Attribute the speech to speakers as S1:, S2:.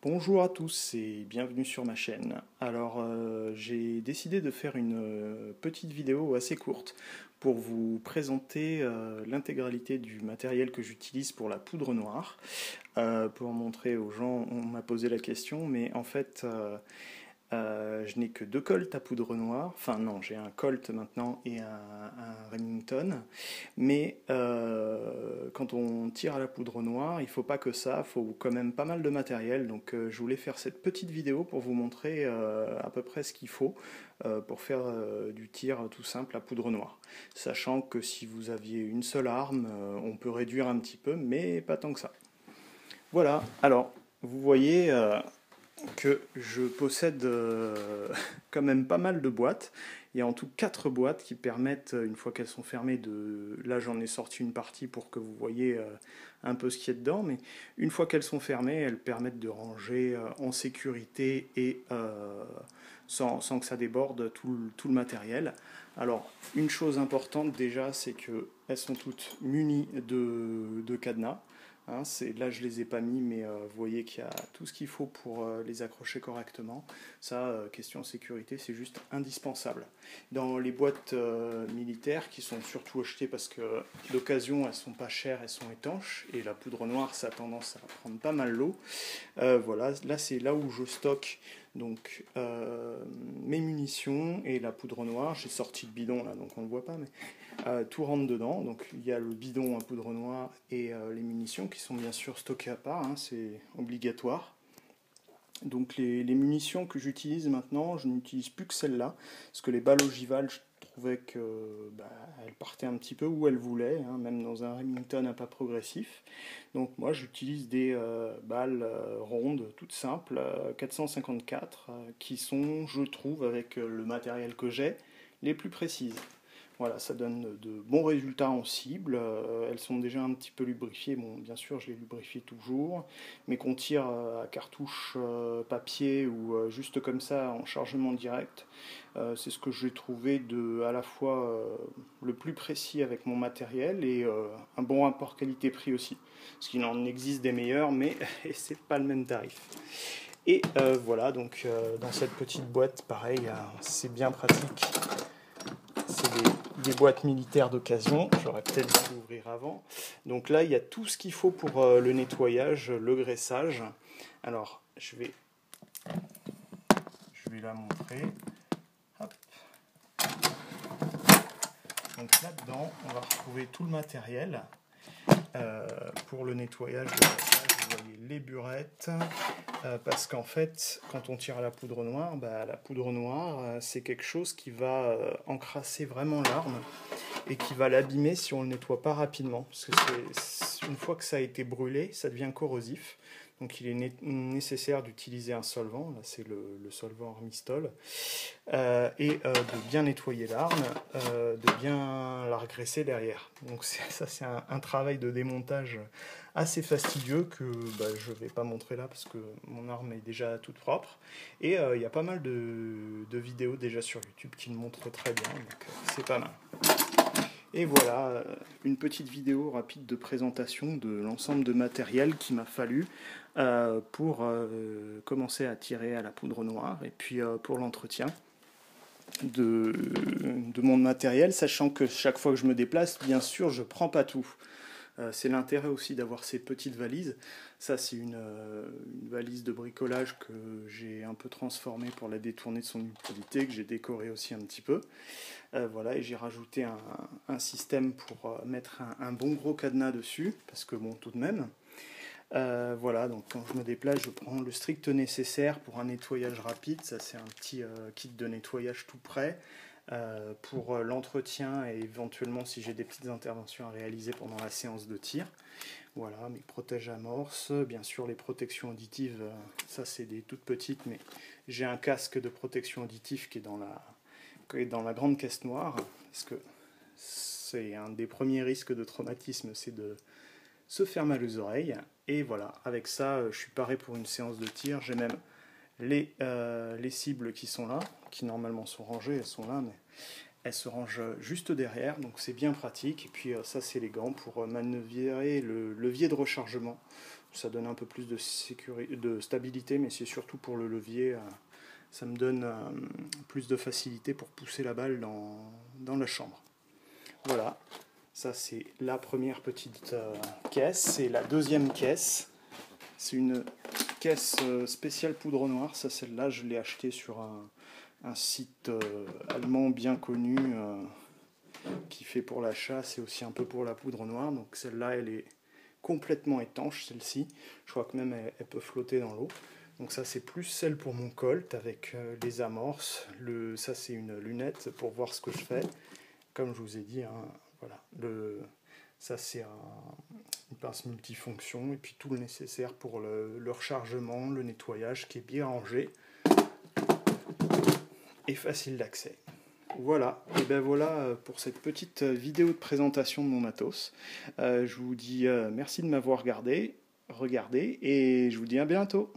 S1: Bonjour à tous et bienvenue sur ma chaîne. Alors j'ai décidé de faire une petite vidéo assez courte pour vous présenter l'intégralité du matériel que j'utilise pour la poudre noire. Pour montrer aux gens, on m'a posé la question, mais en fait je n'ai que deux colts à poudre noire. Enfin non, j'ai un Colt maintenant et un Remington. Mais quand on tire à la poudre noire, il ne faut pas que ça, il faut quand même pas mal de matériel. Donc je voulais faire cette petite vidéo pour vous montrer à peu près ce qu'il faut pour faire du tir tout simple à poudre noire. Sachant que si vous aviez une seule arme, on peut réduire un petit peu, mais pas tant que ça. Voilà, alors vous voyez que je possède quand même pas mal de boîtes. Il y a en tout 4 boîtes qui permettent, une fois qu'elles sont fermées, de... Là j'en ai sorti une partie pour que vous voyez un peu ce qu'il y a dedans, mais une fois qu'elles sont fermées, elles permettent de ranger en sécurité et sans que ça déborde tout le matériel. Alors, une chose importante déjà, c'est qu'elles sont toutes munies de cadenas. Hein, là, je les ai pas mis, mais vous voyez qu'il y a tout ce qu'il faut pour les accrocher correctement. Ça, question sécurité, c'est juste indispensable. Dans les boîtes militaires, qui sont surtout achetées parce que d'occasion, elles sont pas chères, elles sont étanches, et la poudre noire, ça a tendance à prendre pas mal l'eau. Voilà, là, c'est là où je stocke donc mes munitions et la poudre noire. J'ai sorti le bidon là, donc on ne le voit pas, mais tout rentre dedans. Donc il y a le bidon à poudre noire et les munitions qui sont bien sûr stockées à part, hein, c'est obligatoire. Donc les munitions que j'utilise maintenant, je n'utilise plus que celles-là, parce que les balles ogivales, je trouvais que elles partaient un petit peu où elles voulaient, hein, même dans un Remington à pas progressif. Donc moi j'utilise des balles rondes, toutes simples, 454, qui sont, je trouve, avec le matériel que j'ai, les plus précises. Voilà, ça donne de bons résultats en cible. Elles sont déjà un petit peu lubrifiées. Bon, bien sûr, je les lubrifie toujours. Mais qu'on tire à cartouche papier ou juste comme ça en chargement direct, c'est ce que j'ai trouvé à la fois le plus précis avec mon matériel et un bon rapport qualité-prix aussi. Parce qu'il en existe des meilleurs, mais c'est pas le même tarif. Et voilà, donc dans cette petite boîte, pareil, c'est bien pratique. C'est des boîtes militaires d'occasion. J'aurais peut-être dû l'ouvrir avant. Donc là, il y a tout ce qu'il faut pour le nettoyage, le graissage. Alors, je vais la montrer. Hop. Donc là-dedans, on va retrouver tout le matériel pour le nettoyage de graissage. Vous voyez les burettes. Parce qu'en fait, quand on tire à la poudre noire, c'est quelque chose qui va encrasser vraiment l'arme et qui va l'abîmer si on ne le nettoie pas rapidement. Parce que une fois que ça a été brûlé, ça devient corrosif. Donc il est nécessaire d'utiliser un solvant, là c'est le solvant Armistol, et de bien nettoyer l'arme, de bien la regraisser derrière. Donc ça c'est un travail de démontage assez fastidieux que je ne vais pas montrer là parce que mon arme est déjà toute propre. Et il y a pas mal de vidéos déjà sur YouTube qui le montrent très bien, donc c'est pas mal. Et voilà, une petite vidéo rapide de présentation de l'ensemble de matériel qu'il m'a fallu pour commencer à tirer à la poudre noire et puis pour l'entretien de mon matériel, sachant que chaque fois que je me déplace, bien sûr, je ne prends pas tout. C'est l'intérêt aussi d'avoir ces petites valises. Ça, c'est une valise de bricolage que j'ai un peu transformée pour la détourner de son utilité, que j'ai décorée aussi un petit peu. Voilà, et j'ai rajouté un système pour mettre un bon gros cadenas dessus, parce que bon, tout de même. Voilà, donc quand je me déplace, je prends le strict nécessaire pour un nettoyage rapide. Ça, c'est un petit kit de nettoyage tout prêt. Pour l'entretien et éventuellement si j'ai des petites interventions à réaliser pendant la séance de tir. Voilà, mes protèges amorces, bien sûr les protections auditives, ça c'est des toutes petites, mais j'ai un casque de protection auditive qui est dans la grande caisse noire, parce que c'est un des premiers risques de traumatisme, c'est de se faire mal aux oreilles. Et voilà, avec ça, je suis paré pour une séance de tir. J'ai même les cibles qui sont là, qui normalement sont rangées, elles sont là, mais elles se rangent juste derrière, donc c'est bien pratique. Et puis ça, c'est les gants pour manœuvrer le levier de rechargement. ça donne un peu plus de stabilité, mais c'est surtout pour le levier, ça me donne plus de facilité pour pousser la balle dans la chambre. Voilà, ça c'est la première petite caisse. Et la deuxième caisse, c'est une caisse spéciale poudre noire. Ça, celle-là, je l'ai achetée sur un site allemand bien connu qui fait pour la chasse et aussi un peu pour la poudre noire. Donc celle-là, elle est complètement étanche, celle-ci. Je crois que même elle peut flotter dans l'eau. Donc ça, c'est plus celle pour mon Colt avec les amorces. Ça, c'est une lunette pour voir ce que je fais. Comme je vous ai dit, hein, voilà. Ça, c'est une pince multifonction et puis tout le nécessaire pour le rechargement, le nettoyage qui est bien rangé et facile d'accès. Voilà, et ben voilà pour cette petite vidéo de présentation de mon matos. Je vous dis merci de m'avoir regardé et je vous dis à bientôt.